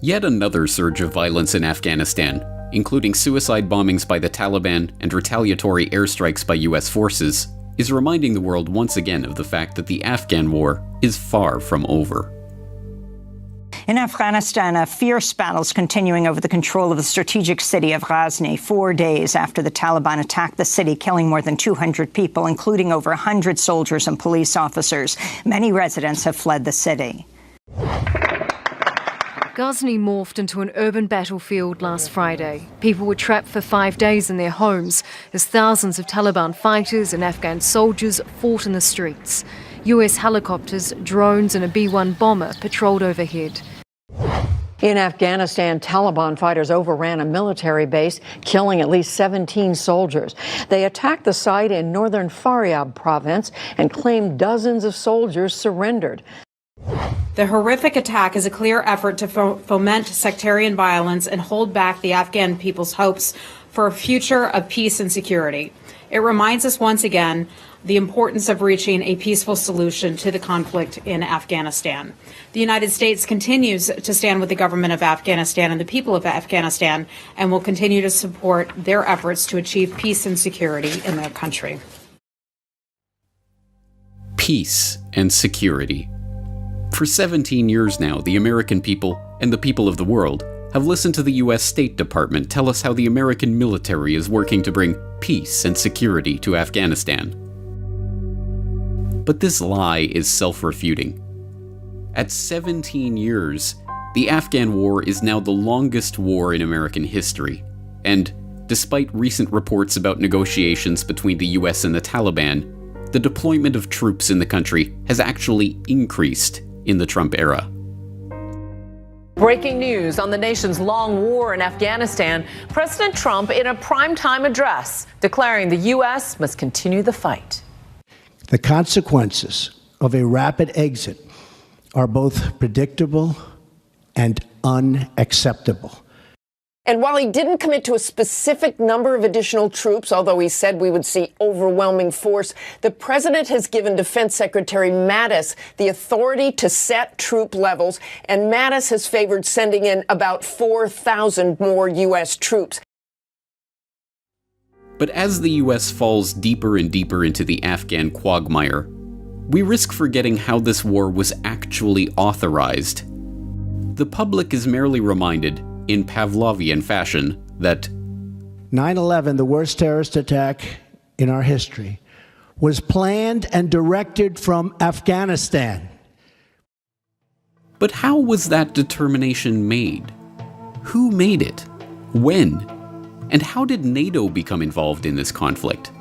Yet another surge of violence in Afghanistan, including suicide bombings by the Taliban and retaliatory airstrikes by US forces, is reminding the world once again of the fact that the Afghan war is far from over. In Afghanistan, a fierce battle is continuing over the control of the strategic city of Ghazni 4 days after the Taliban attacked the city, killing more than 200 people, including over 100 soldiers and police officers. Many residents have fled the city. Ghazni morphed into an urban battlefield last Friday. People were trapped for 5 days in their homes as thousands of Taliban fighters and Afghan soldiers fought in the streets. US helicopters, drones and a B-1 bomber patrolled overhead. In Afghanistan, Taliban fighters overran a military base, killing at least 17 soldiers. They attacked the site in northern Faryab province and claimed dozens of soldiers surrendered. The horrific attack is a clear effort to foment sectarian violence and hold back the Afghan people's hopes for a future of peace and security. It reminds us once again the importance of reaching a peaceful solution to the conflict in Afghanistan. The United States continues to stand with the government of Afghanistan and the people of Afghanistan and will continue to support their efforts to achieve peace and security in their country. Peace and security. For 17 years now, the American people and the people of the world have listened to the US State Department tell us how the American military is working to bring peace and security to Afghanistan. But this lie is self-refuting. At 17 years, the Afghan war is now the longest war in American history, and despite recent reports about negotiations between the US and the Taliban, the deployment of troops in the country has actually increased in the Trump era. Breaking news on the nation's long war in Afghanistan. President Trump in a primetime address declaring the U.S. must continue the fight. The consequences of a rapid exit are both predictable and unacceptable. And while he didn't commit to a specific number of additional troops, although he said we would see overwhelming force, the president has given Defense Secretary Mattis the authority to set troop levels, and Mattis has favored sending in about 4,000 more U.S. troops. But as the US falls deeper and deeper into the Afghan quagmire, we risk forgetting how this war was actually authorized. The public is merely reminded, in Pavlovian fashion, that 9/11, the worst terrorist attack in our history, was planned and directed from Afghanistan. But how was that determination made? Who made it? When? And how did NATO become involved in this conflict?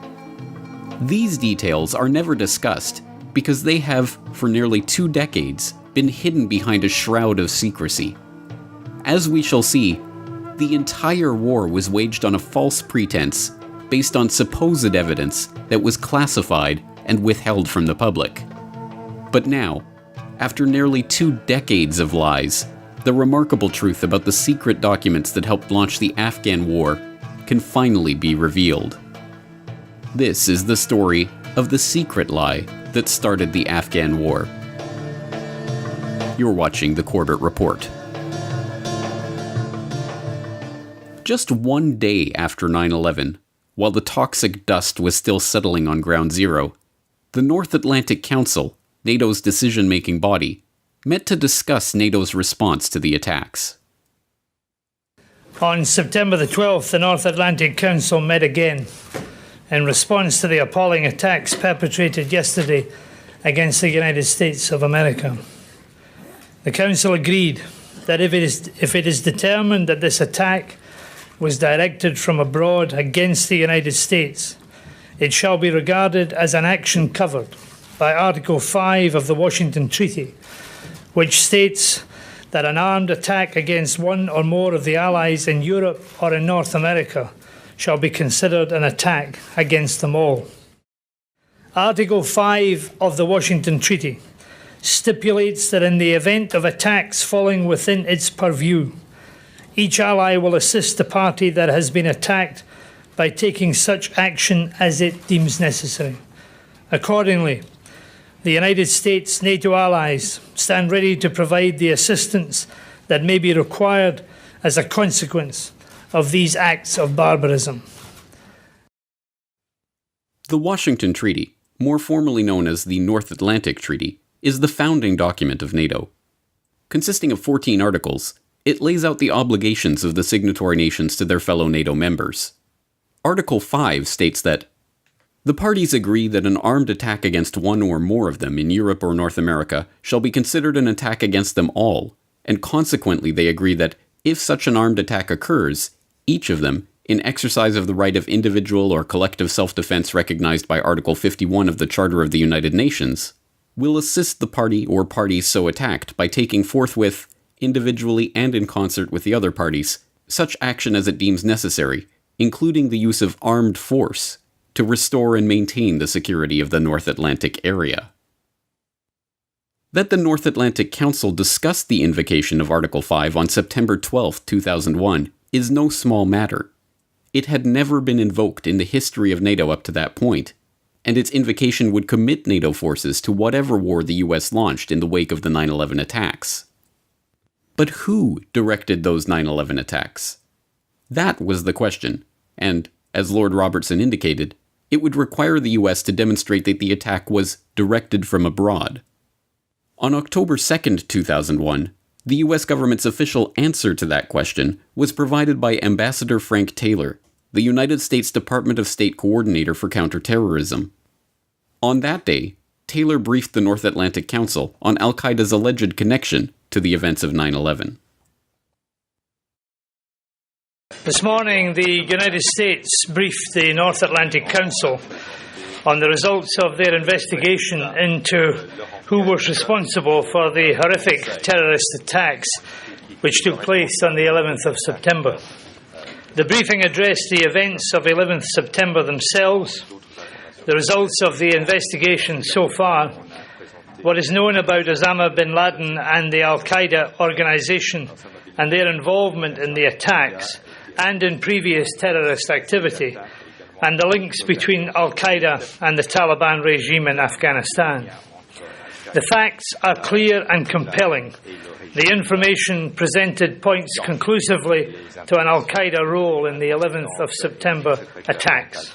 These details are never discussed because they have, for nearly 2 decades, been hidden behind a shroud of secrecy. As we shall see, the entire war was waged on a false pretense based on supposed evidence that was classified and withheld from the public. But now, after nearly 2 decades of lies, the remarkable truth about the secret documents that helped launch the Afghan war can finally be revealed. This is the story of the secret lie that started the Afghan war. You're watching the Corbett Report. Just 1 day after 9/11, while the toxic dust was still settling on Ground Zero, the North Atlantic Council, NATO's decision-making body, met to discuss NATO's response to the attacks. On September the 12th, the North Atlantic Council met again in response to the appalling attacks perpetrated yesterday against the United States of America. The Council agreed that if it is determined that this attack was directed from abroad against the United States, it shall be regarded as an action covered by Article 5 of the Washington Treaty, which states that an armed attack against one or more of the allies in Europe or in North America shall be considered an attack against them all. Article 5 of the Washington Treaty stipulates that in the event of attacks falling within its purview, each ally will assist the party that has been attacked by taking such action as it deems necessary. Accordingly, the United States NATO allies stand ready to provide the assistance that may be required as a consequence of these acts of barbarism. The Washington Treaty, more formally known as the North Atlantic Treaty, is the founding document of NATO. Consisting of 14 articles, it lays out the obligations of the signatory nations to their fellow NATO members. Article 5 states that the parties agree that an armed attack against one or more of them in Europe or North America shall be considered an attack against them all, and consequently they agree that if such an armed attack occurs, each of them, in exercise of the right of individual or collective self-defense recognized by Article 51 of the Charter of the United Nations, will assist the party or parties so attacked by taking forthwith, individually and in concert with the other parties, such action as it deems necessary, including the use of armed force, to restore and maintain the security of the North Atlantic area. That the North Atlantic Council discussed the invocation of Article 5 on September 12, 2001, is no small matter. It had never been invoked in the history of NATO up to that point, and its invocation would commit NATO forces to whatever war the US launched in the wake of the 9/11 attacks. But who directed those 9/11 attacks? That was the question, and, as Lord Robertson indicated, it would require the US to demonstrate that the attack was directed from abroad. On October 2, 2001, the US government's official answer to that question was provided by Ambassador Frank Taylor, the United States Department of State Coordinator for Counterterrorism. On that day, Taylor briefed the North Atlantic Council on al-Qaeda's alleged connection to the events of 9/11. This morning, the United States briefed the North Atlantic Council on the results of their investigation into who was responsible for the horrific terrorist attacks which took place on the 11th of September. The briefing addressed the events of 11th September themselves, the results of the investigation so far, what is known about Osama bin Laden and the al-Qaeda organization and their involvement in the attacks and in previous terrorist activity, and the links between al-Qaeda and the Taliban regime in Afghanistan. The facts are clear and compelling. The information presented points conclusively to an al-Qaeda role in the 11th of September attacks.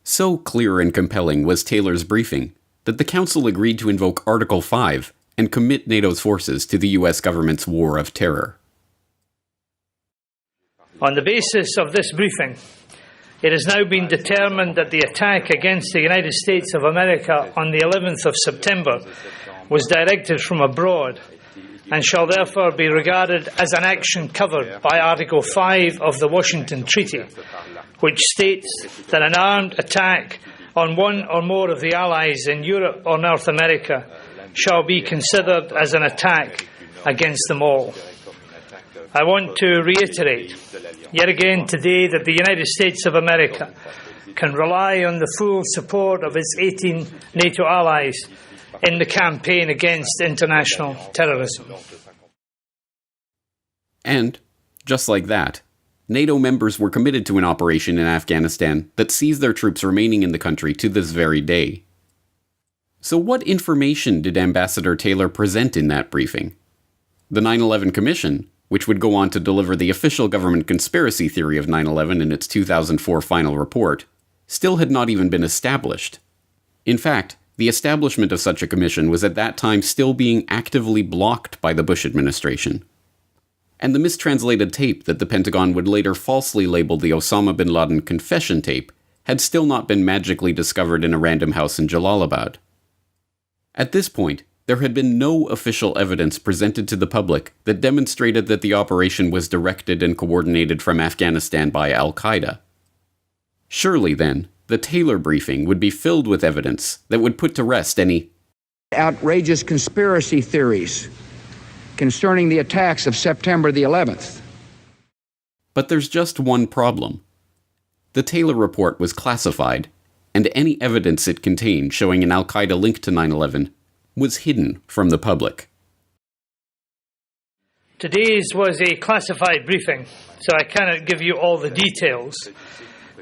So clear and compelling was Taylor's briefing that the Council agreed to invoke Article 5 and commit NATO's forces to the US government's war of terror. On the basis of this briefing, it has now been determined that the attack against the United States of America on the 11th of September was directed from abroad and shall therefore be regarded as an action covered by Article 5 of the Washington Treaty, which states that an armed attack on one or more of the allies in Europe or North America shall be considered as an attack against them all. I want to reiterate yet again today that the United States of America can rely on the full support of its 18 NATO allies in the campaign against international terrorism. And, just like that, NATO members were committed to an operation in Afghanistan that sees their troops remaining in the country to this very day. So what information did Ambassador Taylor present in that briefing? The 9/11 Commission, which would go on to deliver the official government conspiracy theory of 9/11 in its 2004 final report, still had not even been established. In fact, the establishment of such a commission was at that time still being actively blocked by the Bush administration. And the mistranslated tape that the Pentagon would later falsely label the Osama bin Laden confession tape had still not been magically discovered in a random house in Jalalabad. At this point, there had been no official evidence presented to the public that demonstrated that the operation was directed and coordinated from Afghanistan by al-Qaeda. Surely, then, the Taylor briefing would be filled with evidence that would put to rest any outrageous conspiracy theories concerning the attacks of September the 11th. But there's just one problem. The Taylor report was classified, and any evidence it contained showing an al-Qaeda link to 9/11 was hidden from the public. Today's was a classified briefing, so I cannot give you all the details.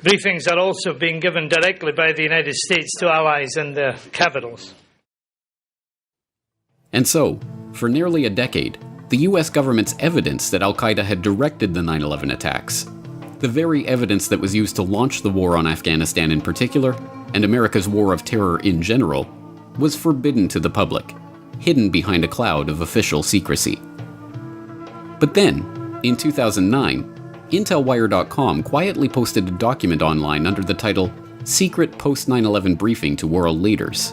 Briefings are also being given directly by the United States to allies in their capitals. And so, for nearly a decade, the US government's evidence that al-Qaeda had directed the 9/11 attacks, the very evidence that was used to launch the war on Afghanistan in particular, and America's war of terror in general, was forbidden to the public, hidden behind a cloud of official secrecy. But then, in 2009, IntelWire.com quietly posted a document online under the title Secret Post-9/11 Briefing to World Leaders.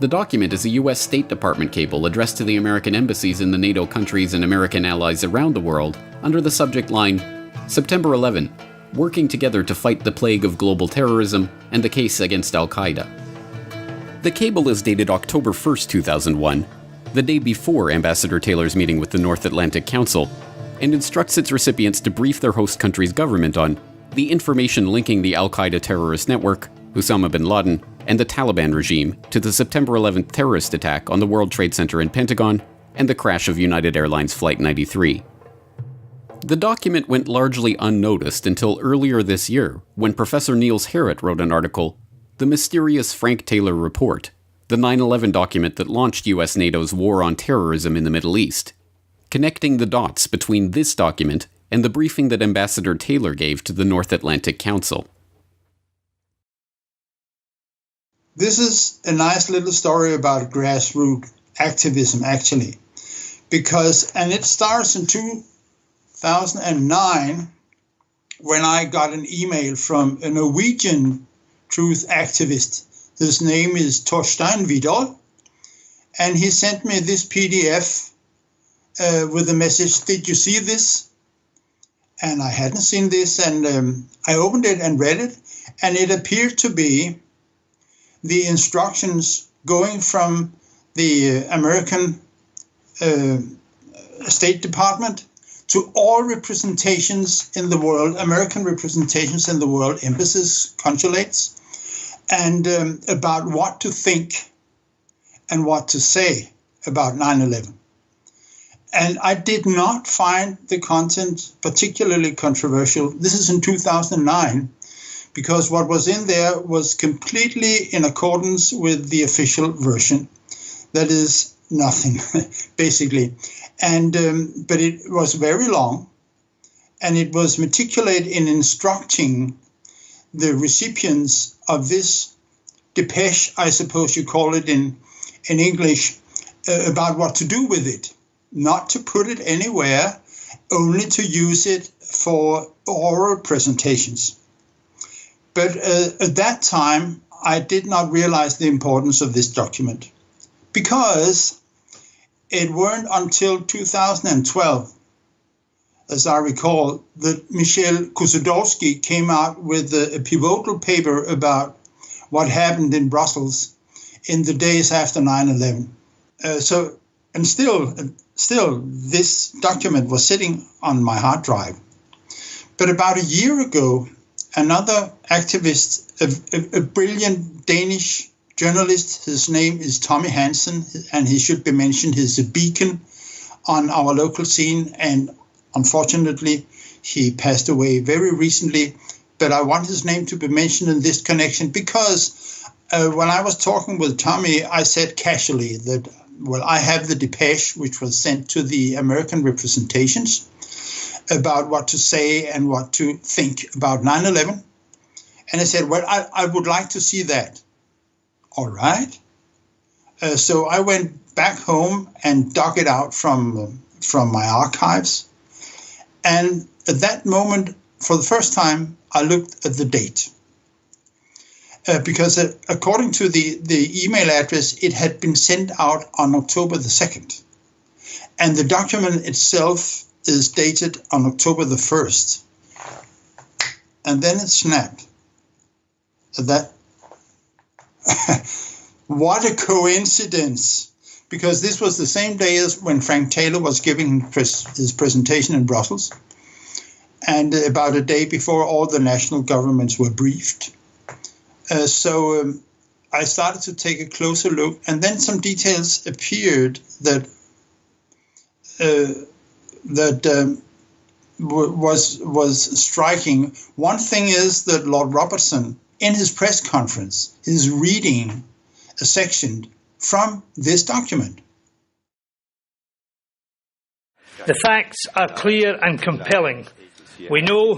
The document is a US State Department cable addressed to the American embassies in the NATO countries and American allies around the world under the subject line, September 11, working together to fight the plague of global terrorism and the case against al-Qaeda. The cable is dated October 1st, 2001, the day before Ambassador Taylor's meeting with the North Atlantic Council, and instructs its recipients to brief their host country's government on the information linking the al-Qaeda terrorist network, Osama bin Laden, and the Taliban regime to the September 11th terrorist attack on the World Trade Center and Pentagon and the crash of United Airlines Flight 93. The document went largely unnoticed until earlier this year, when Professor Niels Harrit wrote an article, The Mysterious Frank Taylor Report, the 9/11 document that launched US NATO's war on terrorism in the Middle East, connecting the dots between this document and the briefing that Ambassador Taylor gave to the North Atlantic Council. This is a nice little story about grassroots activism, actually, and it starts in 2009 when I got an email from a Norwegian truth activist. His name is Torstein Vidal, and he sent me this PDF with a message, "Did you see this?" And I hadn't seen this, and I opened it and read it, and it appeared to be the instructions going from the American State Department to all representations in the world, American representations in the world, embassies, consulates, and about what to think and what to say about 9/11. And I did not find the content particularly controversial. This is in 2009, because what was in there was completely in accordance with the official version. That is nothing, basically. And but it was very long, and it was meticulous in instructing the recipients of this depeche, I suppose you call it in English, about what to do with it. Not to put it anywhere, only to use it for oral presentations. But at that time, I did not realize the importance of this document, because it weren't until 2012, as I recall, that Michel Kusodowski came out with a pivotal paper about what happened in Brussels in the days after 9/11. Still, this document was sitting on my hard drive. But about a year ago, another activist, a brilliant Danish journalist, his name is Tommy Hansen, and he should be mentioned. He's a beacon on our local scene, and unfortunately, he passed away very recently. But I want his name to be mentioned in this connection because when I was talking with Tommy, I said casually that, well, I have the depeche which was sent to the American representations about what to say and what to think about 9/11. And I said, well, I would like to see that. All right. So I went back home and dug it out from my archives. And at that moment, for the first time, I looked at the date. Because according to the email address, it had been sent out on October the 2nd. And the document itself is dated on October the 1st. And then it snapped. That what a coincidence, because this was the same day as when Frank Taylor was giving his presentation in Brussels, and about a day before all the national governments were briefed. So I started to take a closer look, and then some details appeared that was striking. One thing is that Lord Robertson, in his press conference, is reading a section from this document. The facts are clear and compelling. We know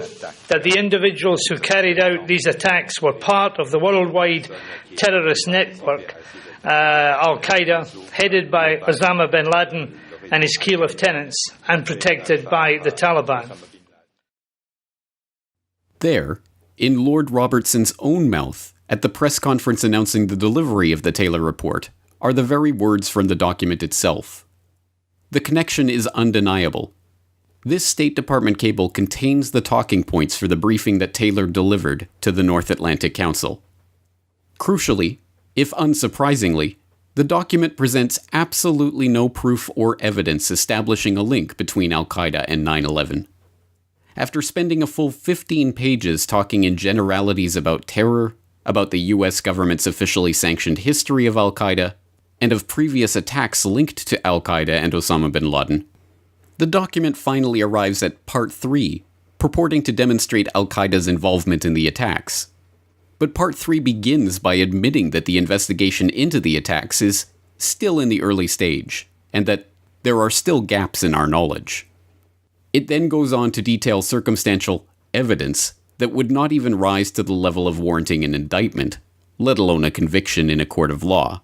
that the individuals who carried out these attacks were part of the worldwide terrorist network, Al-Qaeda, headed by Osama bin Laden and his key lieutenants, and protected by the Taliban. There, in Lord Robertson's own mouth, at the press conference announcing the delivery of the Taylor report, are the very words from the document itself. The connection is undeniable. This State Department cable contains the talking points for the briefing that Taylor delivered to the North Atlantic Council. Crucially, if unsurprisingly, the document presents absolutely no proof or evidence establishing a link between Al-Qaeda and 9/11. After spending a full 15 pages talking in generalities about terror, about the US government's officially sanctioned history of Al-Qaeda, and of previous attacks linked to Al-Qaeda and Osama bin Laden, the document finally arrives at Part 3, purporting to demonstrate Al-Qaeda's involvement in the attacks. But Part 3 begins by admitting that the investigation into the attacks is still in the early stage, and that there are still gaps in our knowledge. It then goes on to detail circumstantial evidence that would not even rise to the level of warranting an indictment, let alone a conviction in a court of law.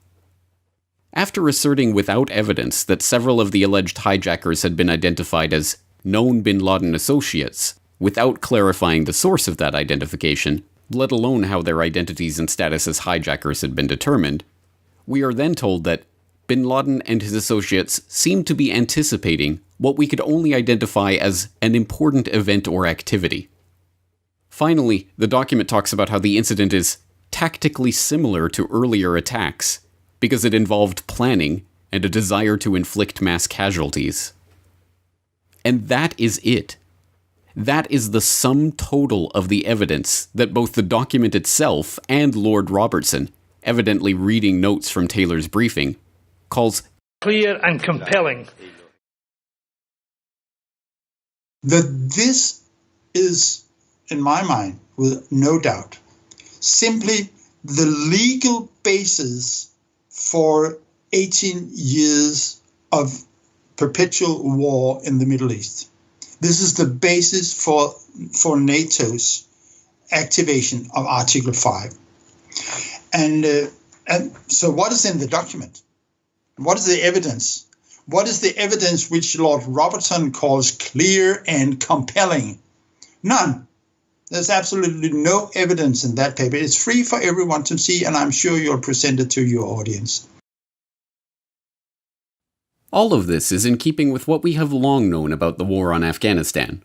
After asserting without evidence that several of the alleged hijackers had been identified as known bin Laden associates, without clarifying the source of that identification, let alone how their identities and status as hijackers had been determined, we are then told that bin Laden and his associates seemed to be anticipating what we could only identify as an important event or activity. Finally, the document talks about how the incident is tactically similar to earlier attacks, because it involved planning and a desire to inflict mass casualties. And that is it. That is the sum total of the evidence that both the document itself and Lord Robertson, evidently reading notes from Taylor's briefing, calls clear and compelling. That this is, in my mind, with no doubt, simply the legal basis for 18 years of perpetual war in the Middle East. This is the basis for NATO's activation of Article 5. And so what is in the document? What is the evidence? What is the evidence which Lord Robertson calls clear and compelling? None. There's absolutely no evidence in that paper. It's free for everyone to see, and I'm sure you'll present it to your audience. All of this is in keeping with what we have long known about the war on Afghanistan.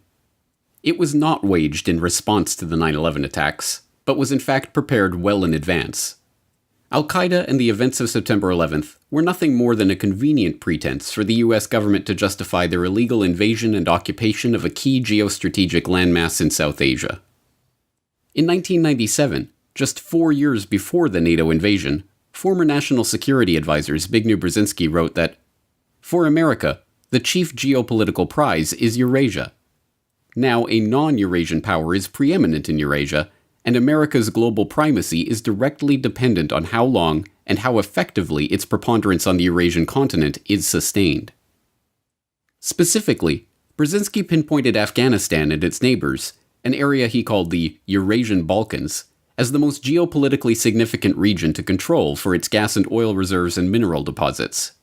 It was not waged in response to the 9/11 attacks, but was in fact prepared well in advance. Al-Qaeda and the events of September 11th were nothing more than a convenient pretense for the US government to justify their illegal invasion and occupation of a key geostrategic landmass in South Asia. In 1997, just 4 years before the NATO invasion, former National Security Advisor Zbigniew Brzezinski wrote that, "For America, the chief geopolitical prize is Eurasia. Now a non-Eurasian power is preeminent in Eurasia, and America's global primacy is directly dependent on how long and how effectively its preponderance on the Eurasian continent is sustained." Specifically, Brzezinski pinpointed Afghanistan and its neighbors, an area he called the Eurasian Balkans, as the most geopolitically significant region to control for its gas and oil reserves and mineral deposits.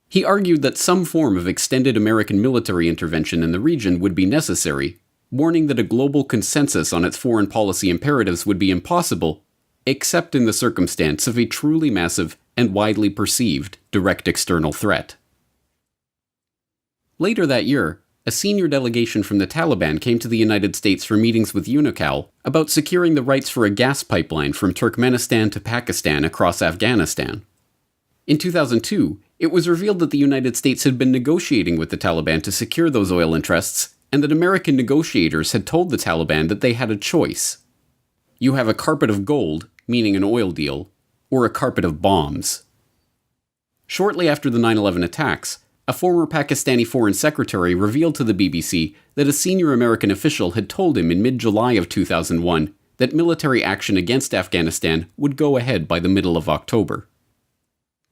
He argued that some form of extended American military intervention in the region would be necessary, warning that a global consensus on its foreign policy imperatives would be impossible, except in the circumstance of a truly massive and widely perceived direct external threat. Later that year, a senior delegation from the Taliban came to the United States for meetings with UNICAL about securing the rights for a gas pipeline from Turkmenistan to Pakistan across Afghanistan. In 2002, it was revealed that the United States had been negotiating with the Taliban to secure those oil interests, and that American negotiators had told the Taliban that they had a choice. You have a carpet of gold, meaning an oil deal, or a carpet of bombs. Shortly after the 9/11 attacks, a former Pakistani foreign secretary revealed to the BBC that a senior American official had told him in mid-July of 2001 that military action against Afghanistan would go ahead by the middle of October.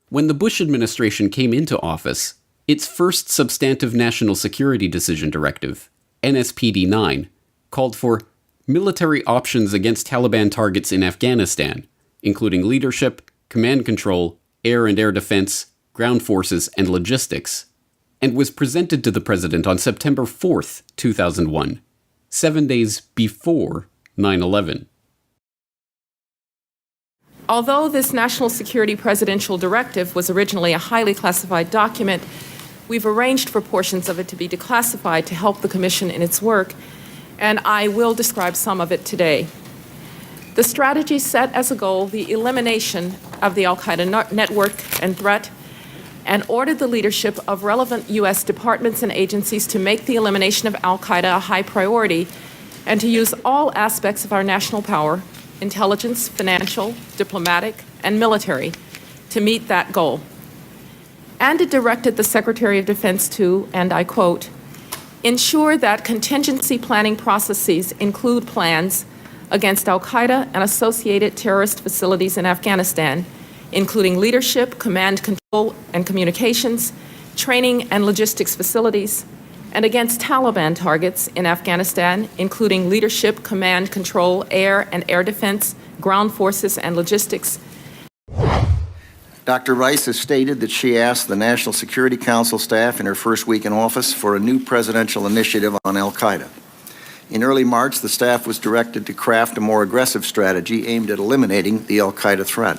When the Bush administration came into office, Its first substantive national security decision directive, NSPD-9, called for military options against Taliban targets in Afghanistan, including leadership, command control, air and air defense, ground forces, and logistics, and was presented to the president on September 4th, 2001, 7 days before 9/11. Although this national security presidential directive was originally a highly classified document, we've arranged for portions of it to be declassified to help the Commission in its work, and I will describe some of it today. The strategy set as a goal the elimination of the al-Qaeda network and threat, and ordered the leadership of relevant U.S. departments and agencies to make the elimination of al-Qaeda a high priority and to use all aspects of our national power, intelligence, financial, diplomatic, and military, to meet that goal. And it directed the Secretary of Defense to, and I quote, ensure that contingency planning processes include plans against al-Qaeda and associated terrorist facilities in Afghanistan, including leadership, command control and communications, training and logistics facilities, and against Taliban targets in Afghanistan, including leadership, command control, air and air defense, ground forces, and logistics. Dr. Rice has stated that she asked the National Security Council staff in her first week in office for a new presidential initiative on al-Qaeda. In early March, the staff was directed to craft a more aggressive strategy aimed at eliminating the al-Qaeda threat.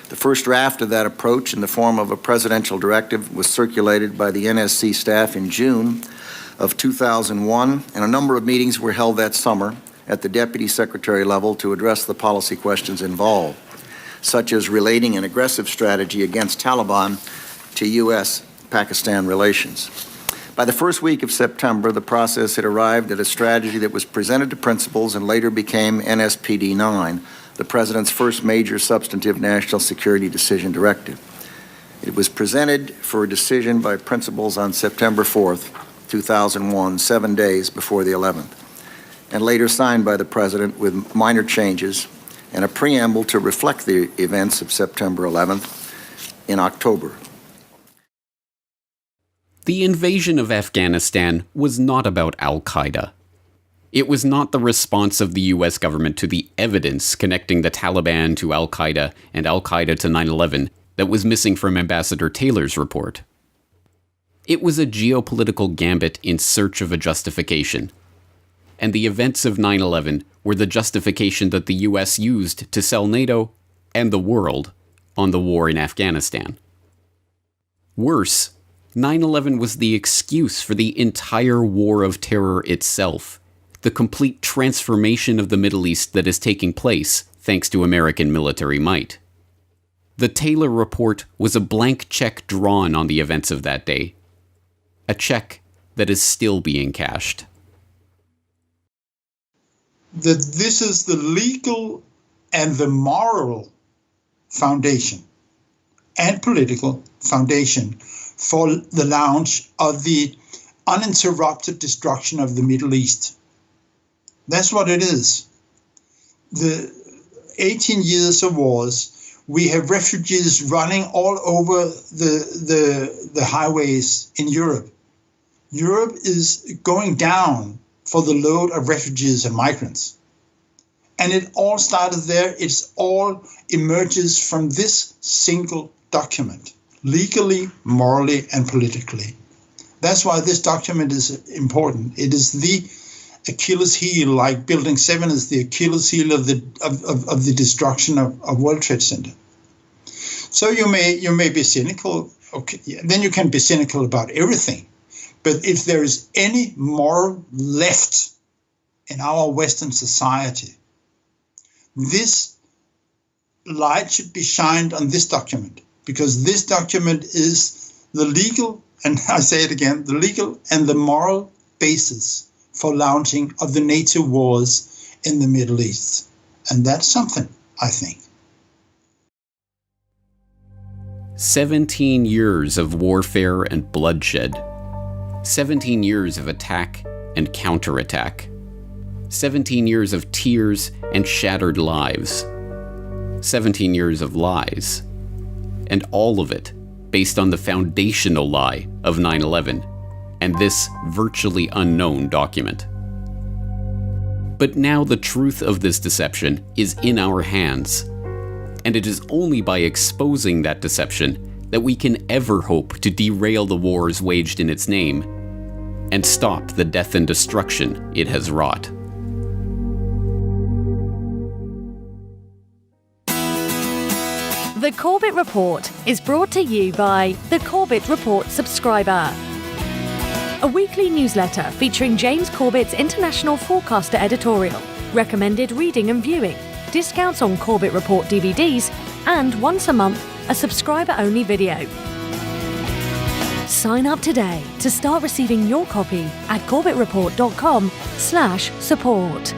The first draft of that approach in the form of a presidential directive was circulated by the NSC staff in June of 2001, and a number of meetings were held that summer at the Deputy Secretary level to address the policy questions involved, such as relating an aggressive strategy against Taliban to U.S.-Pakistan relations. By the first week of September, the process had arrived at a strategy that was presented to principals and later became NSPD-9, the President's first major substantive national security decision directive. It was presented for a decision by principals on September 4th, 2001, 7 days before the 11th, and later signed by the President with minor changes and a preamble to reflect the events of September 11th in October. The invasion of Afghanistan was not about al-Qaeda. It was not the response of the US government to the evidence connecting the Taliban to al-Qaeda and al-Qaeda to 9/11 that was missing from Ambassador Taylor's report. It was a geopolitical gambit in search of a justification. And the events of 9/11 were the justification that the US used to sell NATO and the world on the war in Afghanistan. Worse, 9/11 was the excuse for the entire war of terror itself, the complete transformation of the Middle East that is taking place thanks to American military might. The Taylor report was a blank check drawn on the events of that day, a check that is still being cashed. That this is the legal and the moral foundation and political foundation for the launch of the uninterrupted destruction of the Middle East. That's what it is. The 18 years of wars, we have refugees running all over the highways in Europe. Europe is going down for the load of refugees and migrants. And it all started there. It's all emerges from this single document, legally, morally, and politically. That's why this document is important. It is the Achilles heel, like Building 7 is the Achilles heel of the destruction of World Trade Center. So you may be cynical. Okay, then you can be cynical about everything. But if there is any moral left in our Western society, this light should be shined on this document, because this document is the legal, and I say it again, the legal and the moral basis for launching of the NATO wars in the Middle East. And that's something, I think. 17 years of warfare and bloodshed. 17 years of attack and counterattack. 17 years of tears and shattered lives. 17 years of lies. And all of it based on the foundational lie of 9/11 and this virtually unknown document. But now the truth of this deception is in our hands, and it is only by exposing that deception that we can ever hope to derail the wars waged in its name and stop the death and destruction it has wrought. The Corbett Report is brought to you by the Corbett Report subscriber, a weekly newsletter featuring James Corbett's International Forecaster editorial, recommended reading and viewing, discounts on Corbett Report DVDs, and once a month, a subscriber-only video. Sign up today to start receiving your copy at corbettreport.com/support.